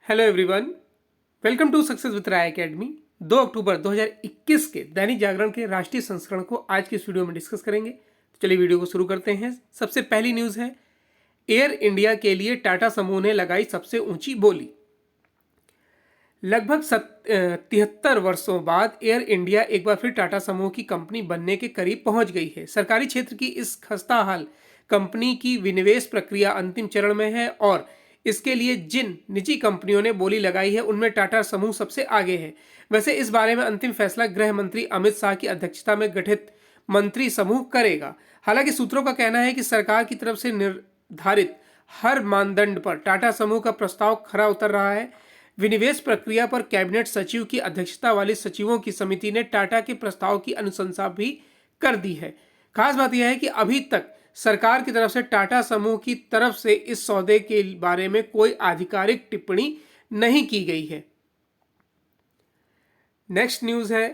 Hello everyone, welcome to success with Rai academy. 2 अक्टूबर 2021 के दैनिक जागरण के राष्ट्रीय संस्करण को आज की इस वीडियो में डिस्कस करेंगे। तो चलिए वीडियो को शुरू करते हैं। सबसे पहली न्यूज़ है, एयर इंडिया के लिए टाटा समूह ने लगाई सबसे ऊंची बोली। लगभग 73 वर्षों बाद एयर इंडिया एक बार फिर टाटा समूह की कंपनी बनने के करीब पहुंच गई है। सरकारी क्षेत्र की इस खस्ताहाल कंपनी की विनिवेश प्रक्रिया अंतिम चरण में है और इसके लिए जिन निजी कंपनियों ने बोली लगाई है उनमें टाटा समूह सबसे आगे है। वैसे इस बारे में अंतिम फैसला गृह मंत्री अमित शाह की अध्यक्षता में गठित मंत्री समूह करेगा। हालांकि सूत्रों का कहना है कि सरकार की तरफ से निर्धारित हर मानदंड पर टाटा समूह का प्रस्ताव खरा उतर रहा है। विनिवेश प्रक्रिया पर कैबिनेट सचिव की अध्यक्षता वाली सचिवों की समिति ने टाटा के प्रस्ताव की अनुशंसा भी कर दी है। खास बात यह है कि अभी तक सरकार की तरफ से टाटा समूह की तरफ से इस सौदे के बारे में कोई आधिकारिक टिप्पणी नहीं की गई है। नेक्स्ट न्यूज है,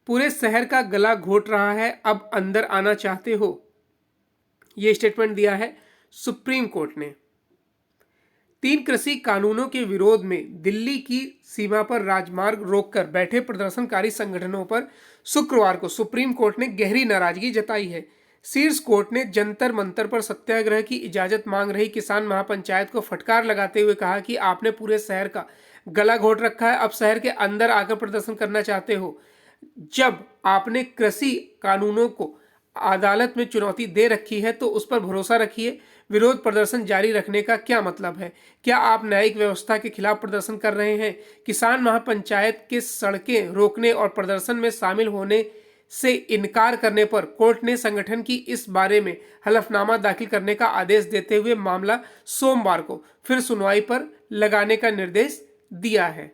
पूरे शहर का गला घोट रहा है, अब अंदर आना चाहते हो। यह स्टेटमेंट दिया है सुप्रीम कोर्ट ने। 3 कृषि कानूनों के विरोध में दिल्ली की सीमा पर राजमार्ग रोककर बैठे प्रदर्शनकारी संगठनों पर शुक्रवार को सुप्रीम कोर्ट ने गहरी नाराजगी जताई है। शीर्ष कोर्ट ने जंतर मंतर पर सत्याग्रह की इजाजत मांग रही किसान महापंचायत को फटकार लगाते हुए कहा कि आपने पूरे शहर का गला घोट रखा है, अब शहर के अंदर आकर प्रदर्शन करना चाहते हो। जब आपने कृषि कानूनों को अदालत में चुनौती दे रखी है तो उस पर भरोसा रखिए। विरोध प्रदर्शन जारी रखने का क्या मतलब है? क्या आप न्यायिक व्यवस्था के खिलाफ प्रदर्शन कर रहे हैं? किसान महापंचायत के सड़कें रोकने और प्रदर्शन में शामिल होने से इनकार करने पर कोर्ट ने संगठन की इस बारे में हलफनामा दाखिल करने का आदेश देते हुए मामला सोमवार को फिर सुनवाई पर लगाने का निर्देश दिया है।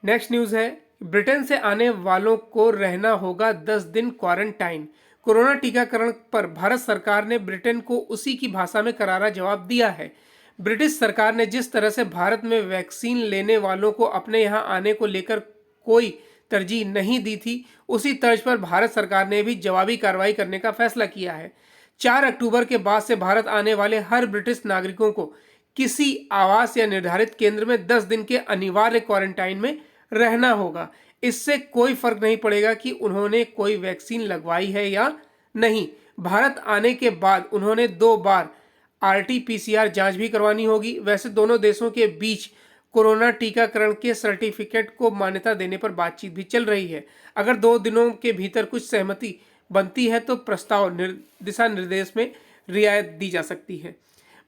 नेक्स्ट न्यूज है, ब्रिटेन से आने वालों को रहना होगा 10 दिन क्वारंटाइन। कोरोना टीकाकरण पर भारत सरकार ने ब्रिटेन को उसी की भाषा में करारा जवाब दिया है। ब्रिटिश सरकार ने जिस तरह से भारत में वैक्सीन लेने वालों को अपने यहां आने को लेकर कोई तरजीह नहीं दी थी, उसी तर्ज पर भारत सरकार ने भी जवाबी कार्रवाई करने का फैसला किया है। 4 अक्टूबर के बाद से भारत आने वाले हर ब्रिटिश नागरिकों को किसी आवास या निर्धारित केंद्र में 10 दिन के अनिवार्य क्वारंटाइन में रहना होगा। इससे कोई फर्क नहीं पड़ेगा कि उन्होंने कोई वैक्सीन लगवाई है या नहीं। भारत आने के बाद उन्होंने 2 बार RT-PCR जांच भी करवानी होगी। वैसे दोनों देशों के बीच कोरोना टीकाकरण के सर्टिफिकेट को मान्यता देने पर बातचीत भी चल रही है। अगर 2 दिनों के भीतर कुछ सहमति बनती है तो प्रस्ताव दिशा निर्देश में रियायत दी जा सकती है।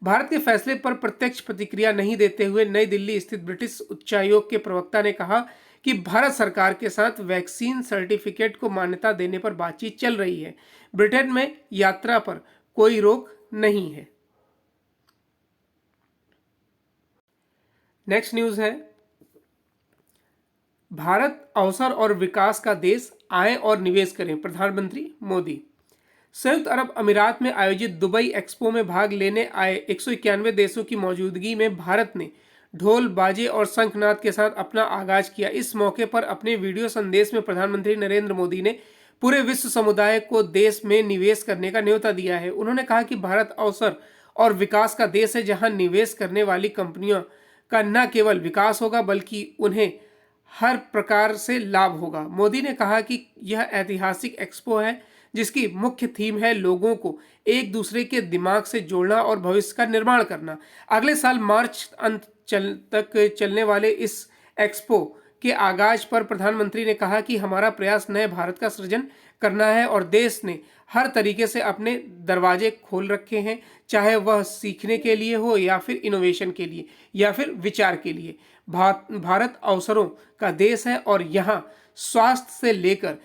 भारत के फैसले पर प्रत्यक्ष प्रतिक्रिया नहीं देते हुए नई दिल्ली स्थित ब्रिटिश उच्चायोग के प्रवक्ता ने कहा कि भारत सरकार के साथ वैक्सीन सर्टिफिकेट को मान्यता देने पर बातचीत चल रही है। ब्रिटेन में यात्रा पर कोई रोक नहीं है। नेक्स्ट न्यूज है, भारत अवसर और विकास का देश, आए और निवेश करें, प्रधानमंत्री मोदी। संयुक्त अरब अमीरात में आयोजित दुबई एक्सपो में भाग लेने आए 191 देशों की मौजूदगी में भारत ने ढोल बाजे और शंखनाद के साथ अपना आगाज किया। इस मौके पर अपने वीडियो संदेश में प्रधानमंत्री नरेंद्र मोदी ने पूरे विश्व समुदाय को देश में निवेश करने का न्योता दिया है। उन्होंने कहा कि भारत अवसर और विकास का देश है, जहां निवेश करने वाली कंपनियों का न केवल विकास होगा बल्कि उन्हें हर प्रकार से लाभ होगा। मोदी ने कहा कि यह ऐतिहासिक एक्सपो है जिसकी मुख्य थीम है लोगों को एक दूसरे के दिमाग से जोड़ना और भविष्य का निर्माण करना। अगले साल मार्च अंत तक चलने वाले इस एक्सपो के आगाज पर प्रधानमंत्री ने कहा कि हमारा प्रयास नए भारत का सृजन करना है और देश ने हर तरीके से अपने दरवाजे खोल रखे हैं, चाहे वह सीखने के लिए हो या फिर इनोवेशन के लिए या फिर विचार के लिए। भारत अवसरों का देश है और यहाँ स्वास्थ्य से लेकर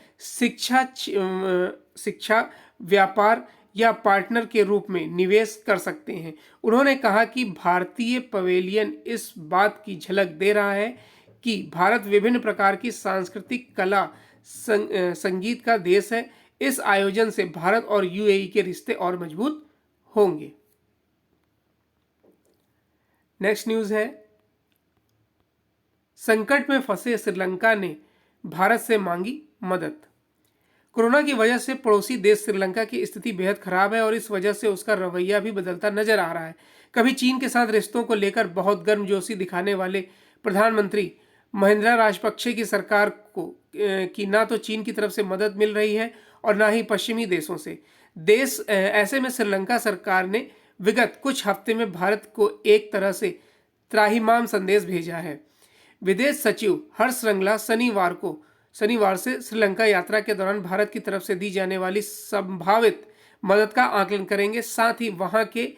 शिक्षा, व्यापार या पार्टनर के रूप में निवेश कर सकते हैं। उन्होंने कहा कि भारतीय पवेलियन इस बात की झलक दे रहा है कि भारत विभिन्न प्रकार की सांस्कृतिक कला संगीत का देश है। इस आयोजन से भारत और UAE के रिश्ते और मजबूत होंगे। नेक्स्ट न्यूज है, संकट में फंसे श्रीलंका ने भारत से मांगी मदद। कोरोना की वजह से पड़ोसी देश श्रीलंका की स्थिति बेहद खराब है और इस वजह से उसका रवैया भी बदलता नजर आ रहा है। कभी चीन के साथ रिश्तों को लेकर बहुत गर्मजोशी दिखाने वाले प्रधानमंत्री महिंद्रा राजपक्षे की सरकार को कि ना तो चीन की तरफ से मदद मिल रही है और ना ही पश्चिमी देशों से। ऐसे में श्रीलंका सरकार ने विगत कुछ हफ्ते में भारत को एक तरह से त्राहिमाम संदेश भेजा है। विदेश सचिव हर्ष श्रृंगला शनिवार से श्रीलंका यात्रा के दौरान भारत की तरफ से दी जाने वाली संभावित मदद का आकलन करेंगे। साथ ही वहां के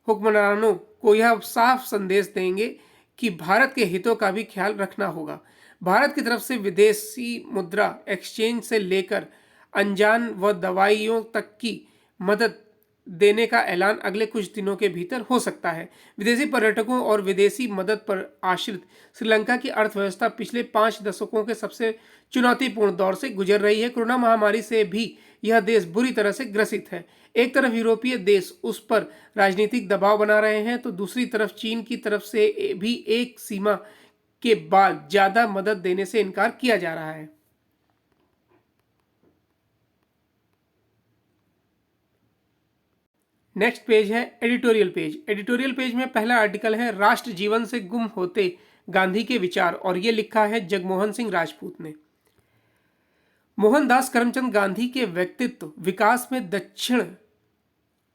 हुक्मरानों को यह साफ संदेश देंगे कि भारत के हितों का भी ख्याल रखना होगा। भारत की तरफ से विदेशी मुद्रा एक्सचेंज से लेकर अनजान व दवाइयों तक की मदद देने का ऐलान अगले कुछ दिनों के भीतर हो सकता है। विदेशी पर्यटकों और विदेशी मदद पर आश्रित श्रीलंका की अर्थव्यवस्था पिछले 5 दशकों के सबसे चुनौतीपूर्ण दौर से गुजर रही है। कोरोना महामारी से भी यह देश बुरी तरह से ग्रसित है। एक तरफ यूरोपीय देश उस पर राजनीतिक दबाव बना रहे हैं तो दूसरी तरफ चीन की तरफ से भी एक सीमा के बाद ज्यादा मदद देने से इनकार किया जा रहा है। नेक्स्ट पेज है एडिटोरियल पेज। एडिटोरियल पेज में पहला आर्टिकल है राष्ट्र जीवन से गुम होते गांधी के विचार और ये लिखा है जगमोहन सिंह राजपूत ने। मोहनदास करमचंद गांधी के व्यक्तित्व विकास में दक्षिण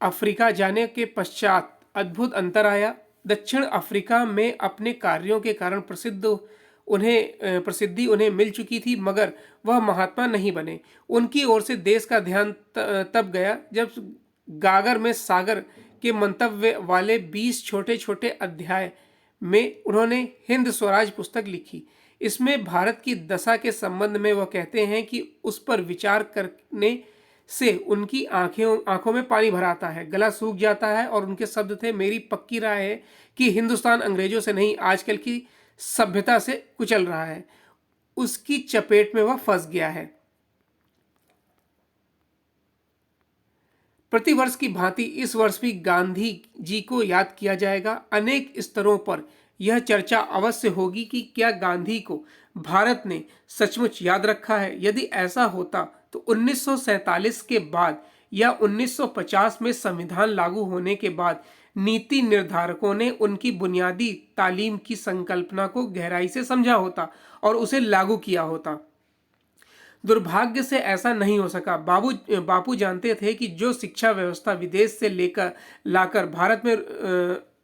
अफ्रीका जाने के पश्चात अद्भुत अंतर आया। दक्षिण अफ्रीका में अपने कार्यों के कारण प्रसिद्धि उन्हें मिल चुकी थी, मगर वह महात्मा नहीं बने। उनकी ओर से देश का ध्यान तब गया जब गागर में सागर के मंतव्य वाले 20 छोटे छोटे अध्याय में उन्होंने हिंद स्वराज पुस्तक लिखी। इसमें भारत की दशा के संबंध में वह कहते हैं कि उस पर विचार करने से उनकी आंखों में पानी भर आता है, गला सूख जाता है। और उनके शब्द थे, मेरी पक्की राय है कि हिंदुस्तान अंग्रेजों से नहीं आजकल की सभ्यता से कुचल रहा है, उसकी चपेट में वह फंस गया है। प्रतिवर्ष की भांति इस वर्ष भी गांधी जी को याद किया जाएगा। अनेक स्तरों पर यह चर्चा अवश्य होगी कि क्या गांधी को भारत ने सचमुच याद रखा है। यदि ऐसा होता तो 1947 के बाद या 1950 में संविधान लागू होने के बाद नीति निर्धारकों ने उनकी बुनियादी तालीम की संकल्पना को गहराई से समझा होता और उसे लागू किया होता। दुर्भाग्य से ऐसा नहीं हो सका। बापू जानते थे कि जो शिक्षा व्यवस्था विदेश से लाकर भारत में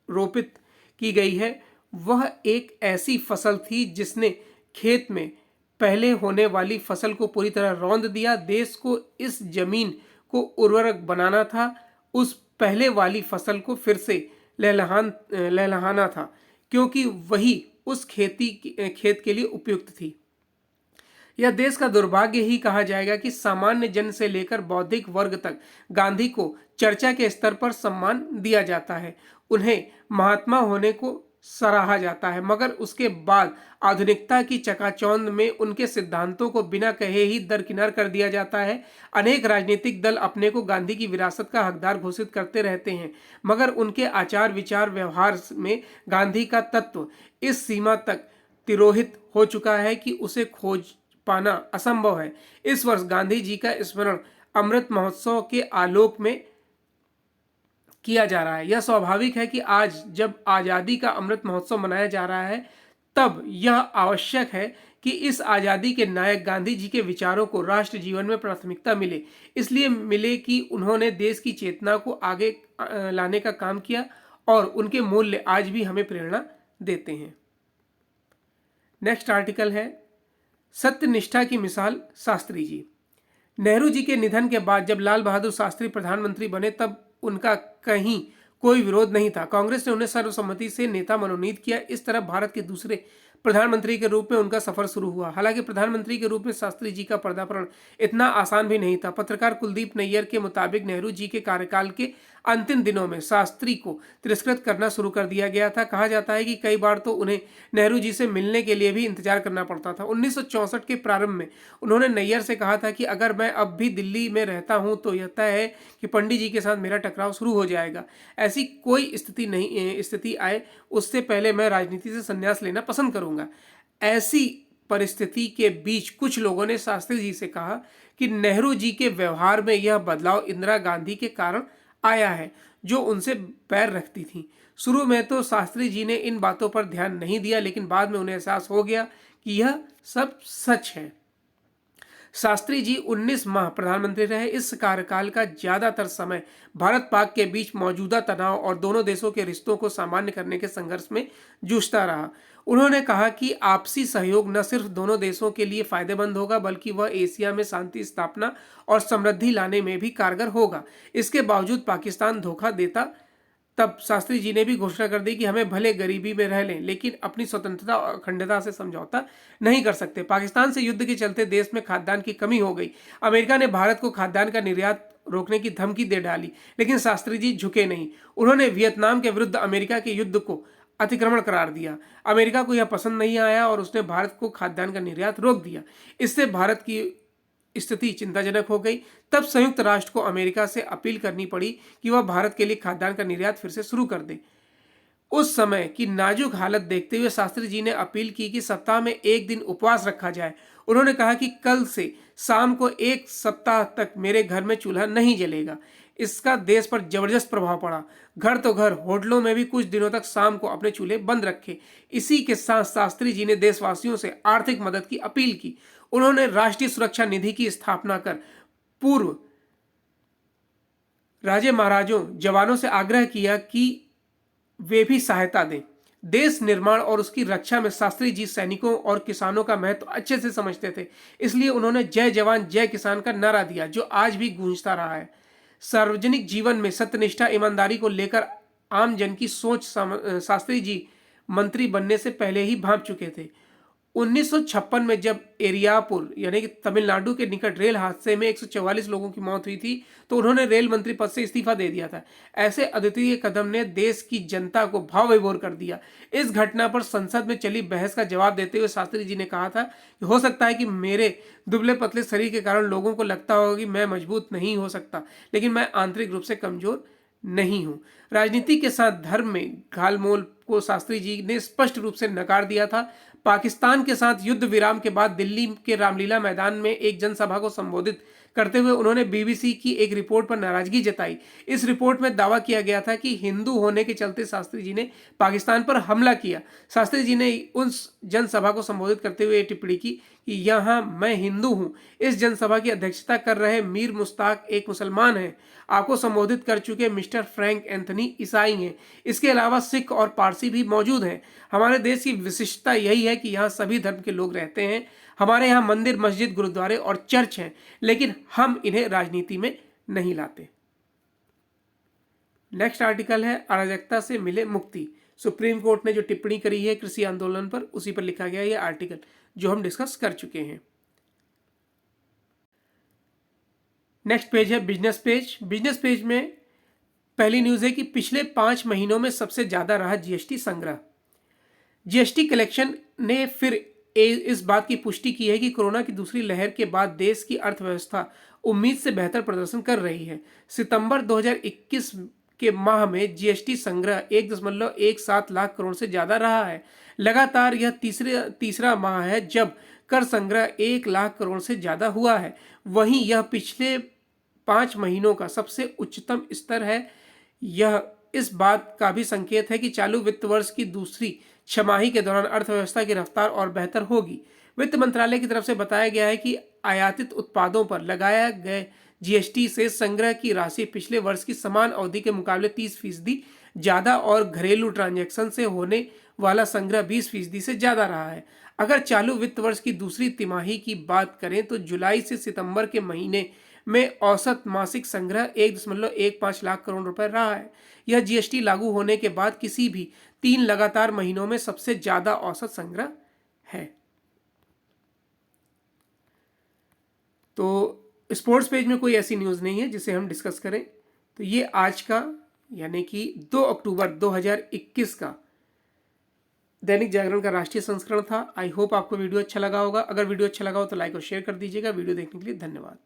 रोपित की गई है वह एक ऐसी फसल थी जिसने खेत में पहले होने वाली फसल को पूरी तरह रौंद दिया। देश को इस जमीन को उर्वरक बनाना था, उस पहले वाली फसल को फिर से लहलहाना था, क्योंकि वही उस खेत के लिए उपयुक्त थी। यह देश का दुर्भाग्य ही कहा जाएगा कि सामान्य जन से लेकर बौद्धिक वर्ग तक गांधी को चर्चा के स्तर पर सम्मान दिया जाता है, उन्हें महात्मा होने को सराहा जाता है, मगर उसके बाद आधुनिकता की चकाचौंध में उनके सिद्धांतों को बिना कहे ही दरकिनार कर दिया जाता है। अनेक राजनीतिक दल अपने को गांधी की विरासत का हकदार घोषित करते रहते हैं, मगर उनके आचार विचार व्यवहार में गांधी का तत्व इस सीमा तक तिरोहित हो चुका है कि उसे खोज पाना असंभव है। इस वर्ष गांधी जी का स्मरण अमृत महोत्सव के आलोक में किया जा रहा है। यह स्वाभाविक है कि आज जब आजादी का अमृत महोत्सव मनाया जा रहा है तब यह आवश्यक है कि इस आजादी के नायक गांधी जी के विचारों को राष्ट्र जीवन में प्राथमिकता मिले। इसलिए मिले कि उन्होंने देश की चेतना को आगे लाने का काम किया और उनके मूल्य आज भी हमें प्रेरणा देते हैं। नेक्स्ट आर्टिकल है सत्यनिष्ठा की मिसाल शास्त्री जी। नेहरू जी के निधन के बाद जब लाल बहादुर शास्त्री प्रधानमंत्री बने तब उनका कहीं कोई विरोध नहीं था। कांग्रेस ने उन्हें सर्वसम्मति से नेता मनोनीत किया। इस तरह भारत के दूसरे प्रधानमंत्री के रूप में उनका सफर शुरू हुआ। हालांकि प्रधानमंत्री के रूप में शास्त्री जी का पर्दापण इतना आसान भी नहीं था। पत्रकार कुलदीप नैयर के मुताबिक नेहरू जी के कार्यकाल के अंतिम दिनों में शास्त्री को तिरस्कृत करना शुरू कर दिया गया था। कहा जाता है कि कई बार तो उन्हें नेहरू जी से मिलने के लिए भी इंतजार करना पड़ता था। 1964 के प्रारंभ में उन्होंने नैयर से कहा था कि अगर मैं अब भी दिल्ली में रहता हूं तो यह तय है कि पंडित जी के साथ मेरा टकराव शुरू हो जाएगा। ऐसी कोई स्थिति आए उससे पहले मैं राजनीति से संन्यास लेना पसंद करूंगा। ऐसी परिस्थिति के बीच कुछ लोगों ने शास्त्री जी से कहा कि नेहरू जी के व्यवहार में यह बदलाव इंदिरा गांधी के कारण आया है, जो उनसे बैर रखती थी। शुरू में तो शास्त्री जी ने इन बातों पर ध्यान नहीं दिया, लेकिन बाद में उन्हें एहसास हो गया कि यह सब सच है। शास्त्री जी 19 माह प्रधानमंत्री रहे। इस कार्यकाल का ज्यादातर समय भारत पाक के बीच मौजूदा तनाव और दोनों देशों के रिश्तों को सामान्य करने के संघर्ष में जूझता रहा। उन्होंने कहा कि आपसी सहयोग न सिर्फ दोनों देशों के लिए फायदेमंद होगा, बल्कि वह एशिया में शांति स्थापना और समृद्धि लाने में भी कारगर होगा। इसके बावजूद पाकिस्तान धोखा देता, तब शास्त्री जी ने भी घोषणा कर दी कि हमें भले गरीबी में रह लें, लेकिन अपनी स्वतंत्रता और अखंडता से समझौता नहीं कर सकते। पाकिस्तान से युद्ध के चलते देश में खाद्यान्न की कमी हो गई। अमेरिका ने भारत को खाद्यान्न का निर्यात रोकने की धमकी दे डाली, लेकिन शास्त्री जी झुके नहीं। उन्होंने वियतनाम के विरुद्ध अमेरिका के युद्ध को अतिक्रमण करार दिया। अमेरिका को यह पसंद नहीं आया और उसने भारत को खाद्यान्न का निर्यात रोक दिया। इससे भारत की स्थिति चिंताजनक हो गई। तब संयुक्त राष्ट्र को अमेरिका से अपील करनी पड़ी कि वह भारत के लिए खाद्यान्न का निर्यात फिर से शुरू कर दे। उस समय की नाजुक हालत देखते हुए शास्त्री जी ने अपील की कि सप्ताह में एक दिन उपवास रखा जाए। उन्होंने कहा कि कल से शाम को एक सप्ताह तक मेरे घर में चूल्हा नहीं जलेगा। इसका देश पर जबरदस्त प्रभाव पड़ा। घर तो घर, होटलों में भी कुछ दिनों तक शाम को अपने चूल्हे बंद रखे। इसी के साथ शास्त्री जी ने देशवासियों से आर्थिक मदद की अपील की। उन्होंने राष्ट्रीय सुरक्षा निधि की स्थापना कर पूर्व राजे महाराजों जवानों से आग्रह किया कि वे भी सहायता दें। देश निर्माण और उसकी रक्षा में शास्त्री जी सैनिकों और किसानों का महत्व अच्छे से समझते थे। इसलिए उन्होंने जय जवान जय किसान का नारा दिया, जो आज भी गूंजता रहा है। सार्वजनिक जीवन में सत्यनिष्ठा, ईमानदारी को लेकर आम जन की सोच शास्त्री जी मंत्री बनने से पहले ही भांप चुके थे। 1956 में जब एरियापुर यानी कि तमिलनाडु के निकट रेल हादसे में 144 लोगों की मौत हुई थी, तो उन्होंने रेल मंत्री पद से इस्तीफा दे दिया था। ऐसे अद्वितीय कदम ने देश की जनता को भाव विभोर कर दिया। इस घटना पर संसद में चली बहस का जवाब देते हुए शास्त्री जी ने कहा था कि हो सकता है कि मेरे दुबले पतले शरीर के कारण लोगों को लगता होगा कि मैं मजबूत नहीं हो सकता, लेकिन मैं आंतरिक रूप से कमजोर नहीं हूं। राजनीति के साथ धर्म में घालमोल को शास्त्री जी ने स्पष्ट रूप से नकार दिया था। पाकिस्तान के साथ युद्ध विराम के बाद दिल्ली के रामलीला मैदान में एक जनसभा को संबोधित करते हुए उन्होंने बीबीसी की एक रिपोर्ट पर नाराजगी जताई। इस रिपोर्ट में दावा किया गया था कि हिंदू होने के चलते शास्त्री जी ने पाकिस्तान पर हमला किया। शास्त्री जी ने उस जनसभा को संबोधित करते हुए टिप्पणी की कि यहाँ मैं हिंदू हूँ। इस जनसभा की अध्यक्षता कर रहे मीर मुश्ताक एक मुसलमान हैं। आपको संबोधित कर चुके मिस्टर फ्रैंक एंथनी ईसाई हैं। इसके अलावा सिख और पारसी भी मौजूद हैं। हमारे देश की विशिष्टता यही है कि यहाँ सभी धर्म के लोग रहते हैं। हमारे यहाँ मंदिर, मस्जिद, गुरुद्वारे और चर्च हैं, लेकिन हम इन्हें राजनीति में नहीं लाते। नेक्स्ट आर्टिकल है अराजकता से मिले मुक्ति। सुप्रीम कोर्ट ने जो टिप्पणी करी है कृषि आंदोलन पर, उसी पर लिखा गया यह आर्टिकल, जो हम डिस्कस कर चुके हैं। नेक्स्ट पेज है बिजनेस पेज। बिजनेस पेज में पहली न्यूज है कि पिछले 5 महीनों में सबसे ज्यादा रहा जीएसटी संग्रह। जीएसटी कलेक्शन ने फिर इस बात की पुष्टि की है कि कोरोना की दूसरी लहर के बाद देश की अर्थव्यवस्था उम्मीद से बेहतर प्रदर्शन कर रही है। सितंबर 2021 के माह में जीएसटी संग्रह 1.17 लाख करोड़ से ज्यादा रहा है। लगातार यह तीसरा माह है जब कर संग्रह 1 लाख करोड़ से ज्यादा हुआ है। वहीं यह पिछले 5 महीनों का सबसे उच्चतम स्तर है। यह इस बात का भी संकेत है कि चालू वित्त वर्ष की दूसरी छमाही के दौरान अर्थव्यवस्था की रफ्तार और बेहतर होगी। वित्त मंत्रालय की तरफ से बताया गया है कि आयातित उत्पादों पर लगाया गए जीएसटी से संग्रह की राशि पिछले वर्ष की समान अवधि के मुकाबले 30% ज्यादा और घरेलू ट्रांजैक्शन से होने वाला संग्रह 20% से ज्यादा रहा है। अगर चालू वित्त वर्ष की दूसरी तिमाही की बात करें तो जुलाई से सितंबर के महीने में औसत मासिक संग्रह 1.15 लाख करोड़ रुपए रहा है। यह जीएसटी लागू होने के बाद किसी भी 3 लगातार महीनों में सबसे ज्यादा औसत संग्रह है। तो स्पोर्ट्स पेज में कोई ऐसी न्यूज़ नहीं है जिसे हम डिस्कस करें। तो ये आज का यानी कि 2 अक्टूबर 2021 का दैनिक जागरण का राष्ट्रीय संस्करण था। आई होप आपको वीडियो अच्छा लगा होगा। अगर वीडियो अच्छा लगा हो तो लाइक और शेयर कर दीजिएगा। वीडियो देखने के लिए धन्यवाद।